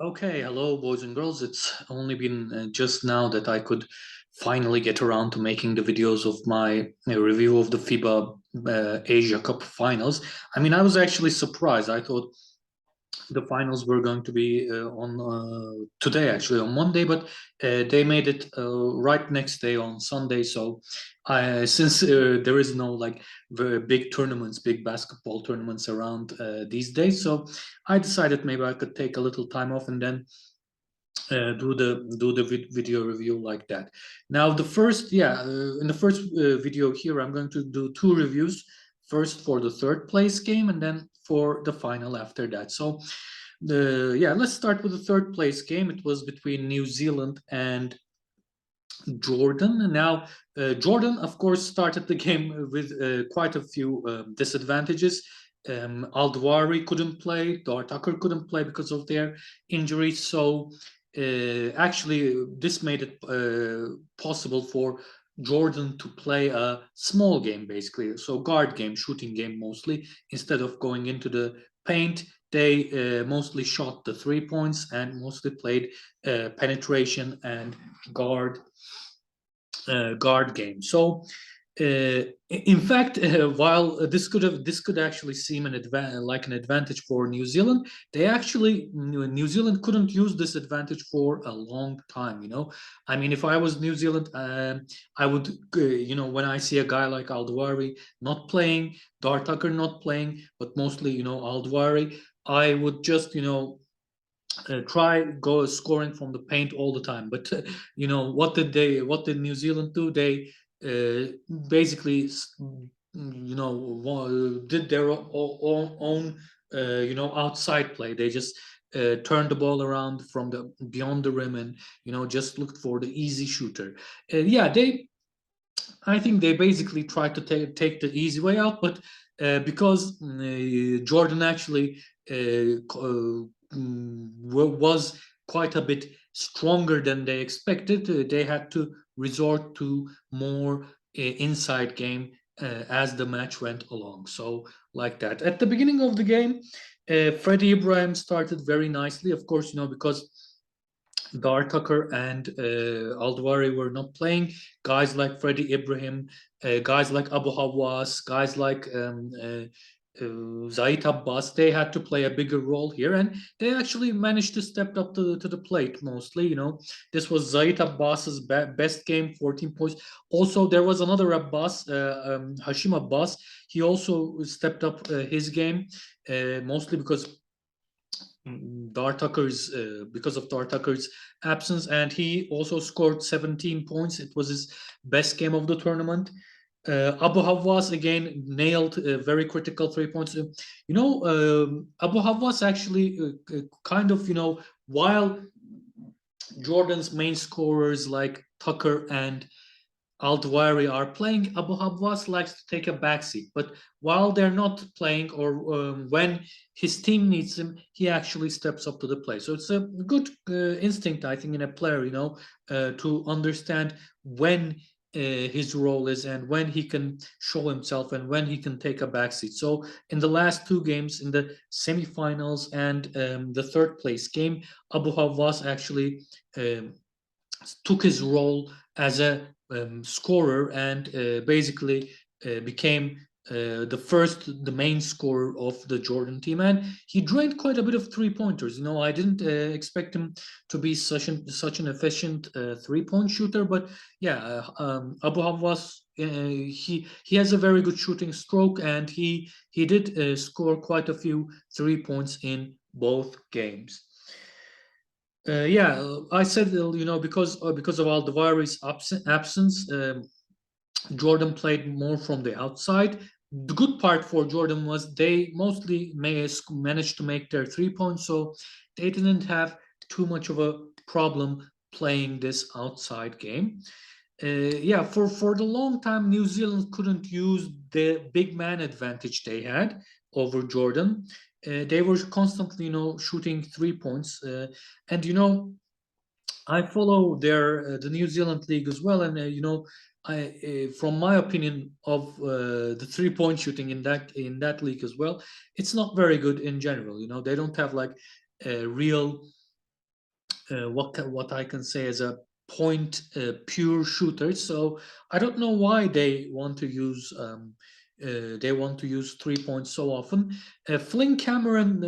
Okay, hello, boys and girls. It's only been just now that I could finally get around to making the videos of my review of the FIBA Asia Cup finals. I mean, I was actually surprised. I thought the finals were going to be on today, actually on Monday, but they made it right next day on Sunday. So, since there is no like very big tournaments, big basketball tournaments around these days, so I decided maybe I could take a little time off and then do the video review like that. Now the first, in the first video here, I'm going to do two reviews. First for the third place game, and then for the final after that. So let's start with the third place game. It was between New Zealand and Jordan. And now Jordan, of course, started the game with quite a few disadvantages. Aldwari couldn't play, Dar Tucker couldn't play because of their injuries. So actually, this made it possible for Jordan to play a small game, basically. So guard game, shooting game mostly, instead of going into the paint. They mostly shot the 3 points and mostly played penetration and guard guard game. So, in fact, while this could actually seem like an advantage for New Zealand, they actually New Zealand couldn't use this advantage for a long time. I mean, if I was New Zealand, I would, when I see a guy like Aldwari not playing, Dar Tucker not playing, but mostly Aldwari, I would just try go scoring from the paint all the time. But what did New Zealand do? They basically did their own outside play. They just turned the ball around from the beyond the rim and just looked for the easy shooter. Yeah, they I think they basically tried to take the easy way out, but because Jordan actually was quite a bit stronger than they expected, they had to resort to more inside game as the match went along. So, like that. At the beginning of the game, Freddie Ibrahim started very nicely, of course, because Dar Tucker and Aldwari were not playing. Guys like Freddie Ibrahim, guys like Abu Hawas, guys like Zait Abbas, they had to play a bigger role here, and they actually managed to step up to the plate mostly. This was Zait Abbas's best game, 14 points. Also, there was another Abbas, Hashim Abbas. He also stepped up his game, mostly because of Dar Tucker's absence, and he also scored 17 points. It was his best game of the tournament. Abu Hawas again nailed very critical 3 points. Abu Hawas actually kind of while Jordan's main scorers like Tucker and Aldwari are playing, Abu Habwas likes to take a backseat. But while they're not playing, or when his team needs him, he actually steps up to the play. So it's a good instinct, I think, in a player, to understand when his role is and when he can show himself and when he can take a backseat. So in the last two games, in the semifinals and the third place game, Abu Havas actually took his role as a scorer and basically became the main scorer of the Jordan team, and he drained quite a bit of 3 pointers. I didn't expect him to be such an efficient 3 point shooter, but yeah, Abu Havas. He has a very good shooting stroke, and he did score quite a few 3 points in both games. I said because of Aldavari's absence, Jordan played more from the outside. The good part for Jordan was they mostly managed to make their 3 points, so they didn't have too much of a problem playing this outside game. For the long time, New Zealand couldn't use the big man advantage they had over Jordan. They were constantly, shooting 3 points, and I follow the New Zealand league as well, and from my opinion of the 3 point shooting in that league as well, it's not very good in general. They don't have like a real what I can say as a point pure shooter. So I don't know why they want to use 3 points so often. Flynn Cameron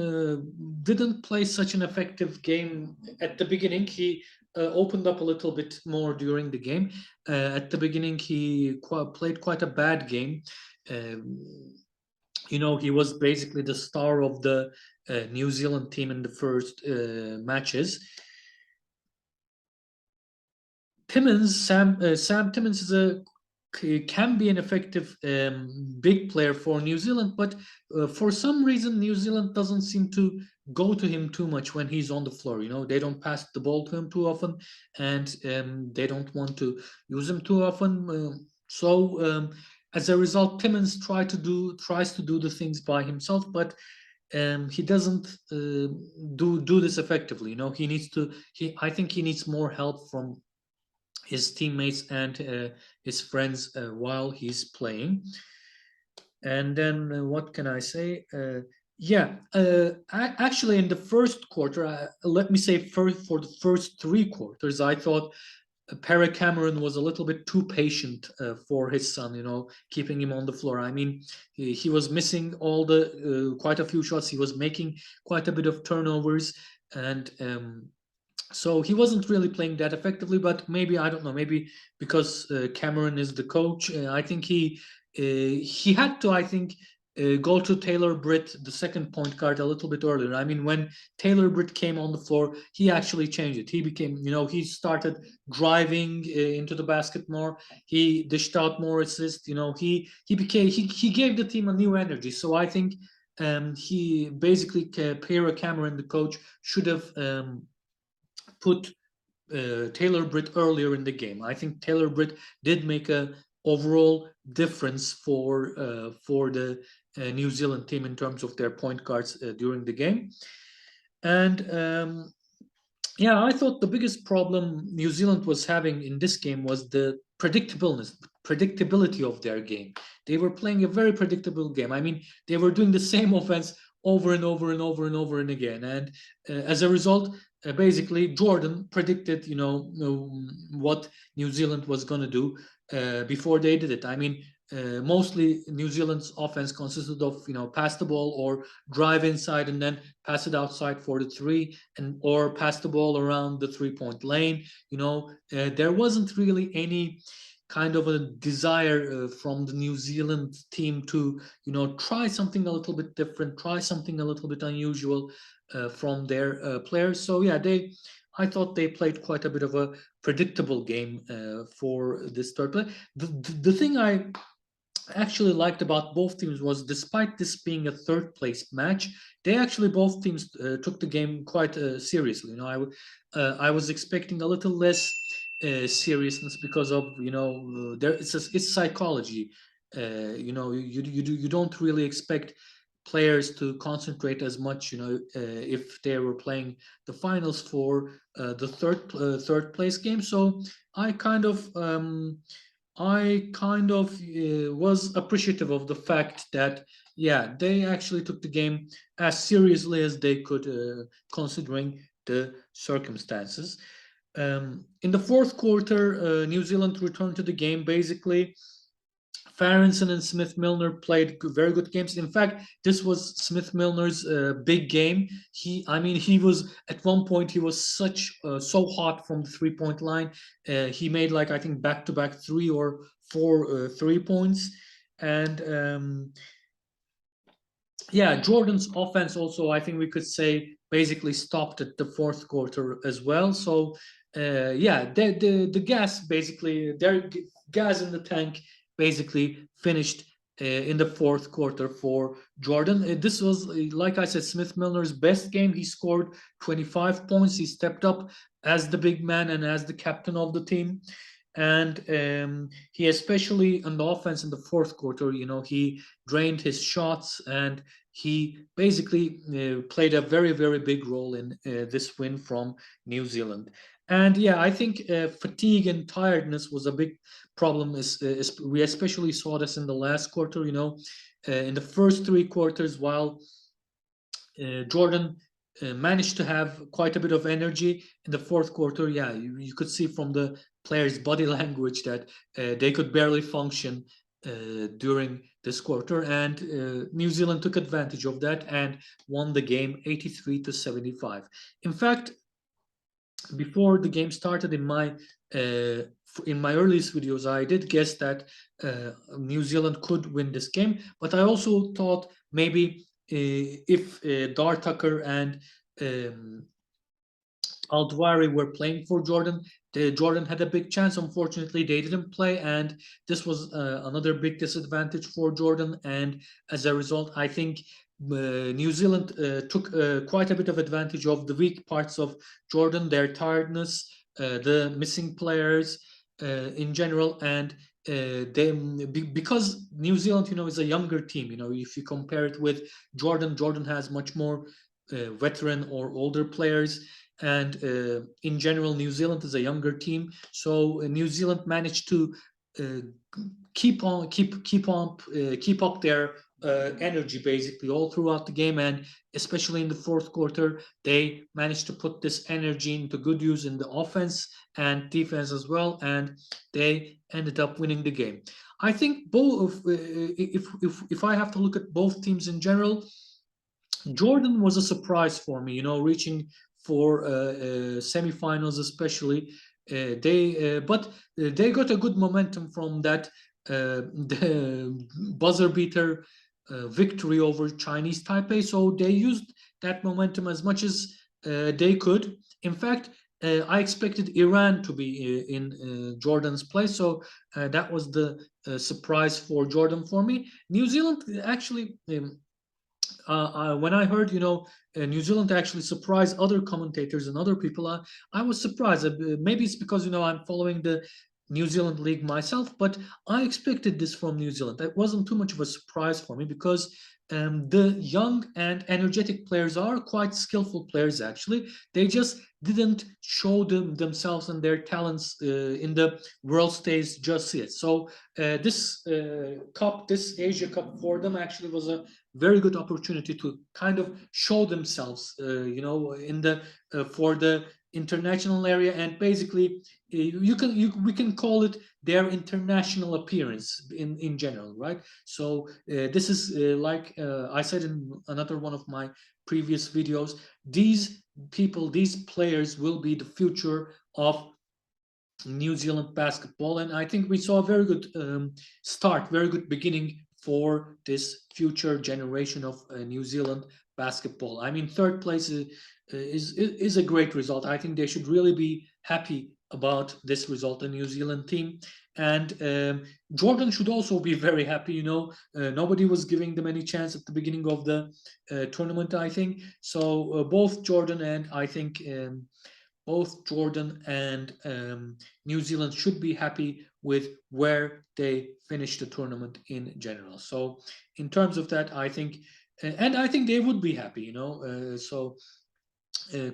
didn't play such an effective game at the beginning. He opened up a little bit more during the game. At the beginning, he played quite a bad game. Um, he was basically the star of the New Zealand team in the first matches. Sam Timmins can be an effective big player for New Zealand, but for some reason New Zealand doesn't seem to go to him too much when he's on the floor. They don't pass the ball to him too often, and they don't want to use him too often. As a result, Timmins tries to do the things by himself, but he doesn't do this effectively. He needs to. I think he needs more help from his teammates and his friends while he's playing. And then what can I say? Actually, in the first quarter, let me say for the first 3 quarters, I thought Perry Cameron was a little bit too patient for his son, keeping him on the floor. I mean, he was missing quite a few shots. He was making quite a bit of turnovers, and so he wasn't really playing that effectively. But maybe, I don't know, maybe because Cameron is the coach, I think he had to, I think, go to Taylor Britt, the second point guard, a little bit earlier. I mean, when Taylor Britt came on the floor, he actually changed it. He became, he started driving into the basket more. He dished out more assists. He gave the team a new energy. So I think he basically, Pierre Cameron, the coach, should have put Taylor Britt earlier in the game. I think Taylor Britt did make a overall difference for the New Zealand team in terms of their point guards during the game. And yeah, I thought the biggest problem New Zealand was having in this game was the predictability of their game. They were playing a very predictable game. I mean, they were doing the same offense over and over and over and over and again. And as a result, basically, Jordan predicted, what New Zealand was going to do before they did it. I mean, mostly New Zealand's offense consisted of, pass the ball or drive inside and then pass it outside for the three, and or pass the ball around the 3-point lane. There wasn't really any kind of a desire from the New Zealand team to, try something a little bit different, try something a little bit unusual from their players. So yeah, I thought they played quite a bit of a predictable game for this third play. The thing I actually liked about both teams was, despite this being a third place match, they actually, both teams took the game quite seriously. I was expecting a little less seriousness because of, it's psychology. You don't really expect players to concentrate as much, if they were playing the finals for the third place game. So I kind of was appreciative of the fact that, yeah, they actually took the game as seriously as they could, considering the circumstances. In the fourth quarter, New Zealand returned to the game. Basically, Farrington and Smith Milner played very good games. In fact, this was Smith Milner's big game. He was, at one point, he was so hot from the 3-point line. He made, like, I think, back-to-back 3 or 4 3 points. And yeah, Jordan's offense also, I think we could say, basically stopped at the fourth quarter as well. So yeah, the gas, basically, their gas in the tank basically finished in the fourth quarter for Jordan. This was, like I said, Smith Milner's best game. He scored 25 points. He stepped up as the big man and as the captain of the team. And he, especially on the offense in the fourth quarter, he drained his shots, and he basically played a very, very big role in this win from New Zealand. And yeah, I think fatigue and tiredness was a big problem. We especially saw this in the last quarter. In the first 3 quarters, while Jordan managed to have quite a bit of energy in the fourth quarter. Yeah, you could see from the players' body language that they could barely function during this quarter, and New Zealand took advantage of that and won the game 83-75. In fact, before the game started, in my earliest videos, I did guess that New Zealand could win this game, but I also thought maybe if Dar Tucker and um, Aldwari were playing for Jordan, Jordan had a big chance. Unfortunately, they didn't play, and this was another big disadvantage for Jordan. And as a result, I think New Zealand took quite a bit of advantage of the weak parts of Jordan, their tiredness, the missing players in general, and because New Zealand, is a younger team. If you compare it with Jordan, Jordan has much more veteran or older players, and in general, New Zealand is a younger team. So New Zealand managed to uh, keep up their energy basically all throughout the game, and especially in the fourth quarter, they managed to put this energy into good use in the offense and defense as well, and they ended up winning the game. I think both. If I have to look at both teams in general, Jordan was a surprise for me, reaching for semifinals, especially. But they got a good momentum from that the buzzer beater victory over Chinese Taipei. So they used that momentum as much as they could. In fact, I expected Iran to be in Jordan's place, so that was the surprise for Jordan for me. New Zealand actually. When I heard, New Zealand actually surprised other commentators and other people, I was surprised. Maybe it's because, I'm following the New Zealand league myself, but I expected this from New Zealand. That wasn't too much of a surprise for me because the young and energetic players are quite skillful players, actually. They just didn't show themselves and their talents in the world stage just yet. So this Asia Cup for them actually was a very good opportunity to kind of show themselves, in the for the international area, and basically we can call it their international appearance in general, right? So this is like I said in another one of my previous videos. These players will be the future of New Zealand basketball, and I think we saw a very good start, very good beginning for this future generation of New Zealand basketball. I mean, third place is a great result. I think they should really be happy about this result, the New Zealand team, and Jordan should also be very happy. Nobody was giving them any chance at the beginning of the tournament, I think. So both Jordan and I think. Both Jordan and New Zealand should be happy with where they finished the tournament in general. So, in terms of that, I think, and I think they would be happy,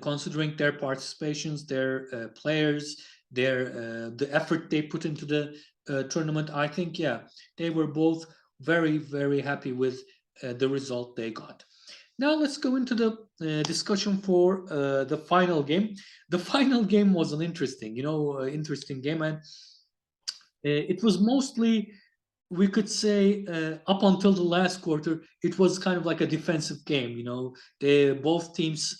considering their participations, their players, the effort they put into the tournament, I think, yeah, they were both very, very happy with the result they got. Now let's go into the discussion for the final game. The final game was an interesting game, and it was mostly, we could say, up until the last quarter, it was kind of like a defensive game. Both teams'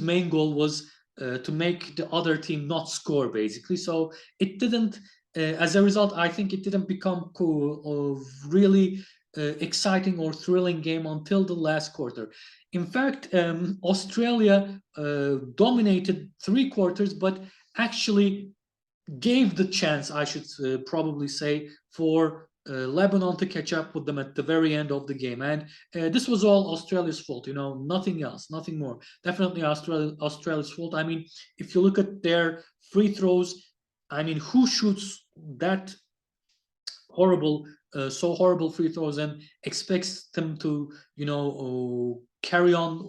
main goal was to make the other team not score, basically. So it didn't. As a result, I think it didn't become cool, really exciting or thrilling game until the last quarter. In fact, Australia dominated three quarters, but actually gave the chance, I should probably say, for Lebanon to catch up with them at the very end of the game. And this was all Australia's fault, nothing else, nothing more. Definitely Australia's fault. I mean, if you look at their free throws, I mean, who shoots that so horrible free throws and expects them to, carry on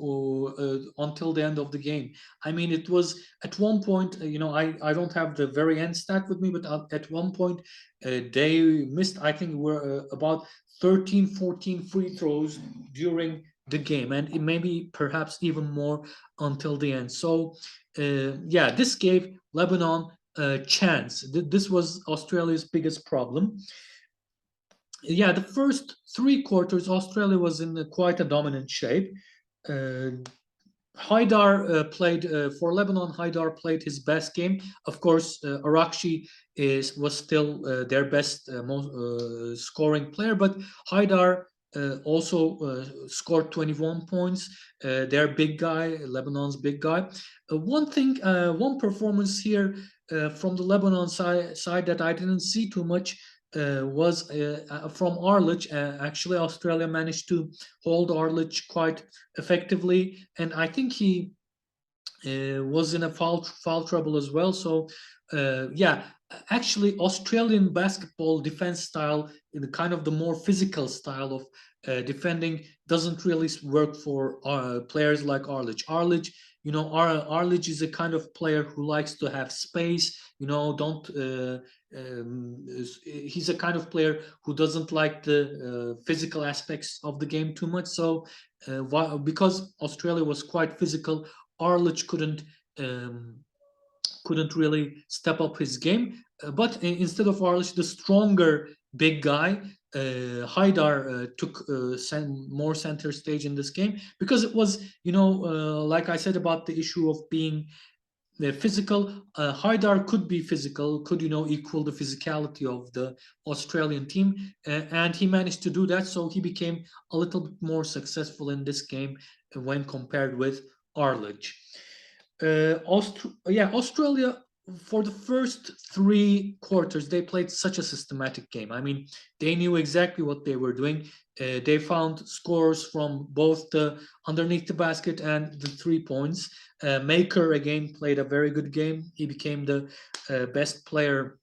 until the end of the game? I mean, it was at one point, I don't have the very end stat with me, but at one point they missed, I think, were about 13, 14 free throws during the game, and it maybe perhaps even more until the end. So yeah, this gave Lebanon a chance. This was Australia's biggest problem. Yeah, the first three quarters, Australia was in quite a dominant shape. Uh, Haidar played for Lebanon. Haidar played his best game. Of course, Arakshi was still their best most, scoring player, but Haidar also scored 21 points. Their big guy, Lebanon's big guy. One performance here from the Lebanon side that I didn't see too much was from Arlich. Actually, Australia managed to hold Arlich quite effectively, and I think he was in a foul trouble as well. So yeah, actually, Australian basketball defense style, in the kind of the more physical style of defending, doesn't really work for players like Arlich. Arlich, Arlich is a kind of player who likes to have space. Don't. He's a kind of player who doesn't like the physical aspects of the game too much. So, because Australia was quite physical, Arlich couldn't really step up his game. But instead of Arlich, the stronger big guy, Haidar took more center stage in this game, because it was, like I said about the issue of being physical. Haidar could be physical, could equal the physicality of the Australian team, and he managed to do that. So he became a little bit more successful in this game when compared with Arlich. Yeah, Australia, for the first three quarters, they played such a systematic game. I mean, they knew exactly what they were doing. They found scores from both the underneath the basket and the 3 points. Maker again played a very good game. He became the best player,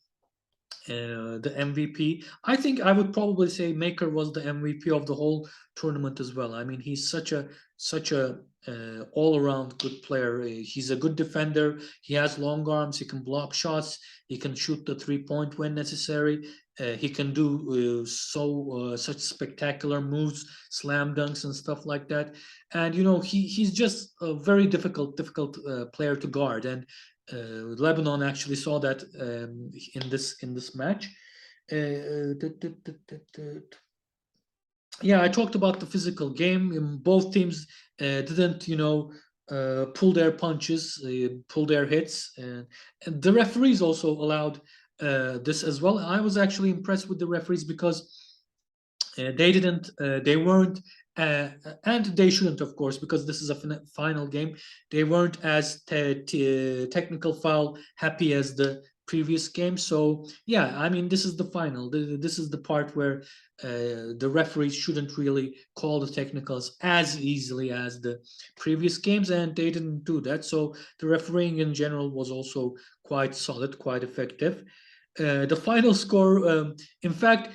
the MVP. I think I would probably say Maker was the MVP of the whole tournament as well. I mean, he's such a all-around good player. He's a good defender. He has long arms. He can block shots. He can shoot the 3-point when necessary. He can do such spectacular moves, slam dunks and stuff like that. And he's just a very difficult player to guard. And Lebanon actually saw that in this match. Yeah, I talked about the physical game. Both teams didn't, pull their punches, pull their hits, and the referees also allowed this as well. I was actually impressed with the referees because they weren't, and they shouldn't, of course, because this is a final game. They weren't as technical foul happy as the previous game. So yeah, I mean, this is the final. This is the part where the referees shouldn't really call the technicals as easily as the previous games, and they didn't do that. So the refereeing in general was also quite solid, quite effective. The final score, in fact,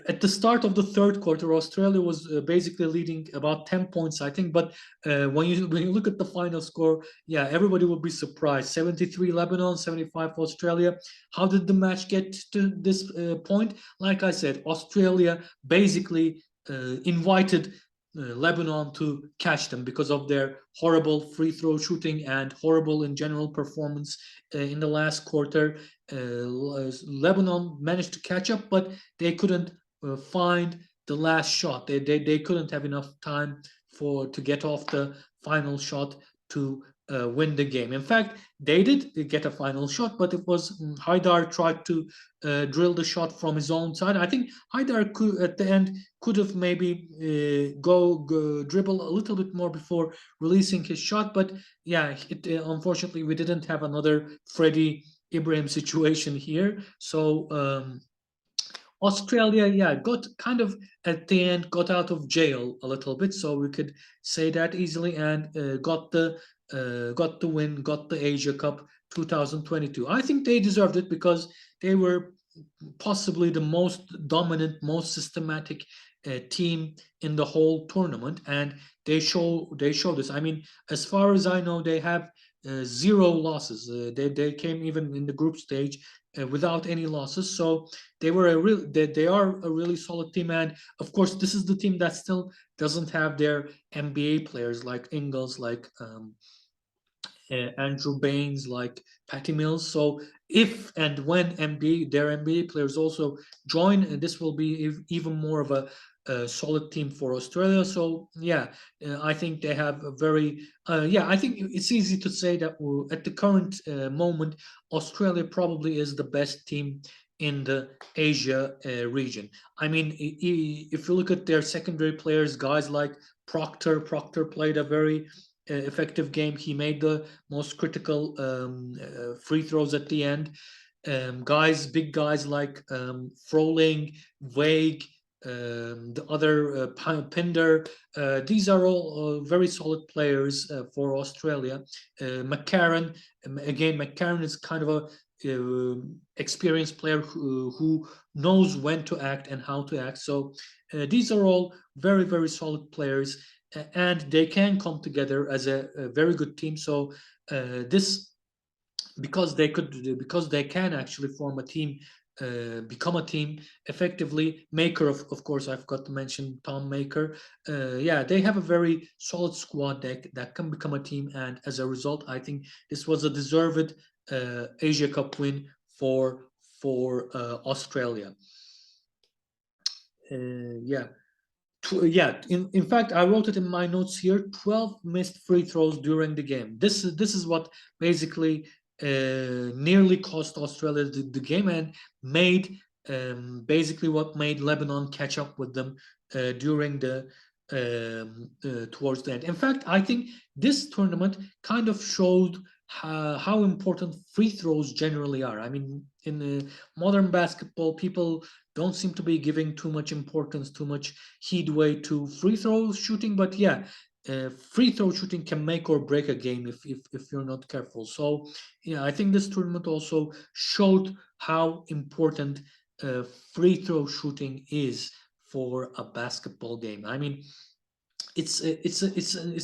at the start of the third quarter, Australia was basically leading about 10 points, I think. But when you look at the final score, yeah, everybody will be surprised. 73 Lebanon, 75 Australia. How did the match get to this point? Like I said, Australia basically invited Lebanon to catch them because of their horrible free throw shooting and horrible in general performance in the last quarter. Lebanon managed to catch up, but they couldn't find the last shot. They couldn't have enough time to get off the final shot to win the game. In fact, they did get a final shot, but it was Haidar tried to drill the shot from his own side. I think Haidar could, at the end, could have maybe go dribble a little bit more before releasing his shot. But yeah, unfortunately, we didn't have another Freddie Ibrahim situation here. So Australia, yeah, got kind of at the end got out of jail a little bit, so we could say that easily, and got the win, got the Asia Cup 2022. I think they deserved it because they were possibly the most dominant, most systematic team in the whole tournament, and they show this. I mean, as far as I know, they have zero losses. They came even in the group stage without any losses. So they are a really solid team. And of course, this is the team that still doesn't have their NBA players like Ingles, like Andrew Baines, like Patty Mills. So if and when their NBA players also join, this will be even more of a solid team for Australia. So yeah, I think they have a very yeah. I think it's easy to say that at the current moment, Australia probably is the best team in the Asia region. I mean, if you look at their secondary players, guys like Proctor played a very effective game. He made the most critical free throws at the end. Big guys like Froling, Vague, the other Pinder. These are all very solid players for Australia. McCarron, again, McCarron is kind of a experienced player who knows when to act and how to act. So these are all very solid players, and they can come together as a very good team. So this because they can actually form a team, become a team effectively. Maker, of course, I forgot to mention Tom Maker. Yeah, they have a very solid squad that can become a team, and as a result, I think this was a deserved Asia Cup win for Australia. Yeah. Yeah, in fact, I wrote it in my notes here. 12 missed free throws during the game. This is what basically nearly cost Australia the game, and made basically what made Lebanon catch up with them during the towards the end. In fact, I think this tournament kind of showed how important free throws generally are. I mean, in modern basketball, people don't seem to be giving too much importance, too much headway to free throw shooting. But yeah, free throw shooting can make or break a game if you're not careful. So yeah, I think this tournament also showed how important uh, free throw shooting is for a basketball game. I mean, it's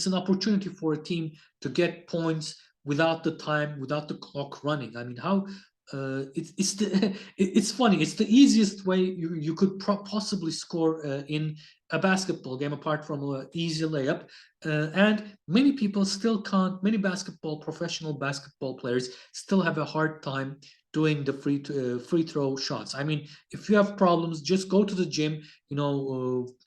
an opportunity for a team to get points without the time, without the clock running. I mean, how it's funny. It's the easiest way you could possibly score in a basketball game, apart from an easy layup. And many people still can't. Many professional basketball players still have a hard time doing the free throw shots. I mean, if you have problems, just go to the gym.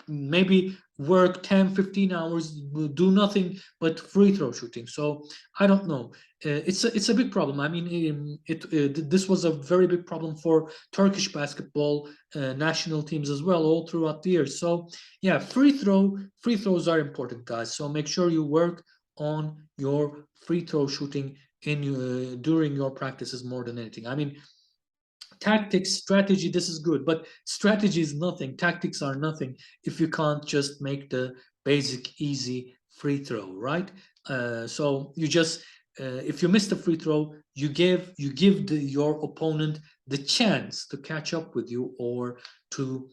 Maybe work 10-15 hours, do nothing but free throw shooting. So I don't know. It's a big problem. I mean, this was a very big problem for Turkish basketball national teams as well, all throughout the years. So yeah, free throws are important, guys. So make sure you work on your free throw shooting during your practices more than anything. I mean, tactics, strategy, this is good, but strategy is nothing. Tactics are nothing if you can't just make the basic easy free throw, right? So you just if you miss the free throw, you give your opponent the chance to catch up with you, or to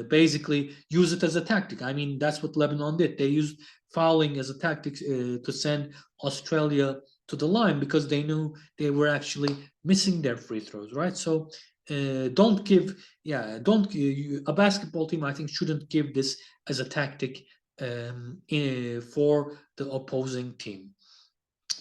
basically use it as a tactic. I mean, that's what Lebanon did. They used fouling as a tactic to send Australia to the line, because they knew they were actually missing their free throws, right? So don't give, yeah, don't a basketball team, I think, shouldn't give this as a tactic for the opposing team.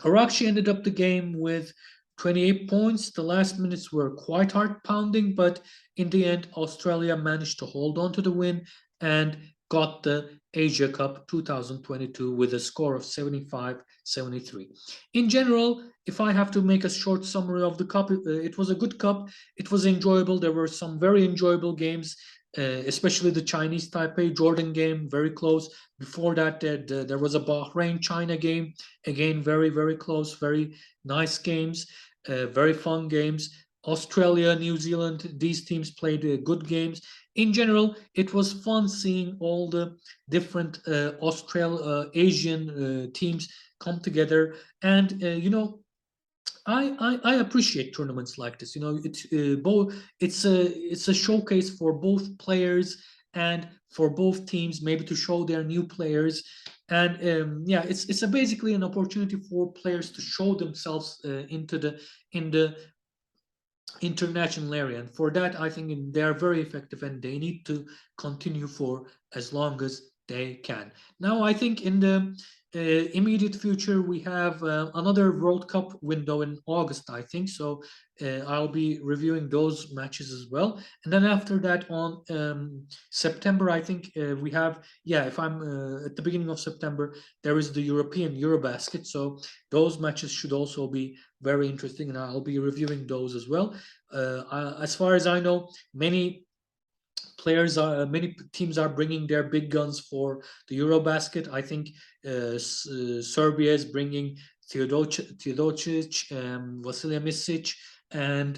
Arakshi ended up the game with 28 points. The last minutes were quite heart pounding, but in the end, Australia managed to hold on to the win and got the Asia Cup 2022 with a score of 75-73. In general, if I have to make a short summary of the cup, it was a good cup. It was enjoyable. There were some very enjoyable games, especially the Chinese Taipei Jordan game, very close. Before that, there was a Bahrain China game, again very close, very nice games, very fun games. Australia, New Zealand, these teams played good games. In general, it was fun seeing all the different Asian teams come together. And I appreciate tournaments like this. It's a showcase for both players and for both teams maybe to show their new players. And yeah, it's basically an opportunity for players to show themselves into the in the international area. And for that, I think they are very effective and they need to continue for as long as they can. Now, I think in the immediate future, we have another World Cup window in August, I think. So I'll be reviewing those matches as well. And then after that, on September, I think we have, yeah, if I'm at the beginning of September, there is the European Eurobasket. So those matches should also be very interesting, and I'll be reviewing those as well. As far as I know, many teams are bringing their big guns for the Eurobasket. I think Serbia is bringing Teodosic, Vasilija Misic, and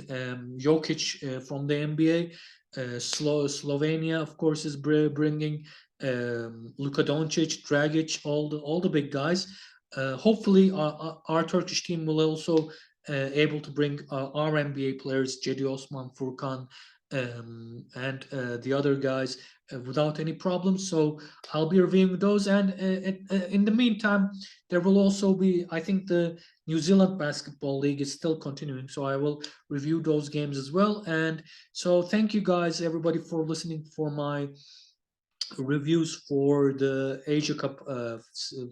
Jokic from the NBA. Slovenia, of course, is bringing Luka Doncic, Dragic, all the big guys. Hopefully, our Turkish team will also able to bring our NBA players, Cedi Osman, Furkan, and the other guys without any problems. So I'll be reviewing those. And in the meantime, there will also be, I think, the New Zealand Basketball League is still continuing. So I will review those games as well. And so thank you guys, everybody, for listening for my reviews for the Asia Cup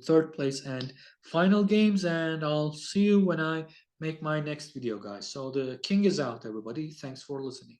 third place and final games. And I'll see you when I make my next video, guys. So the king is out, everybody. Thanks for listening.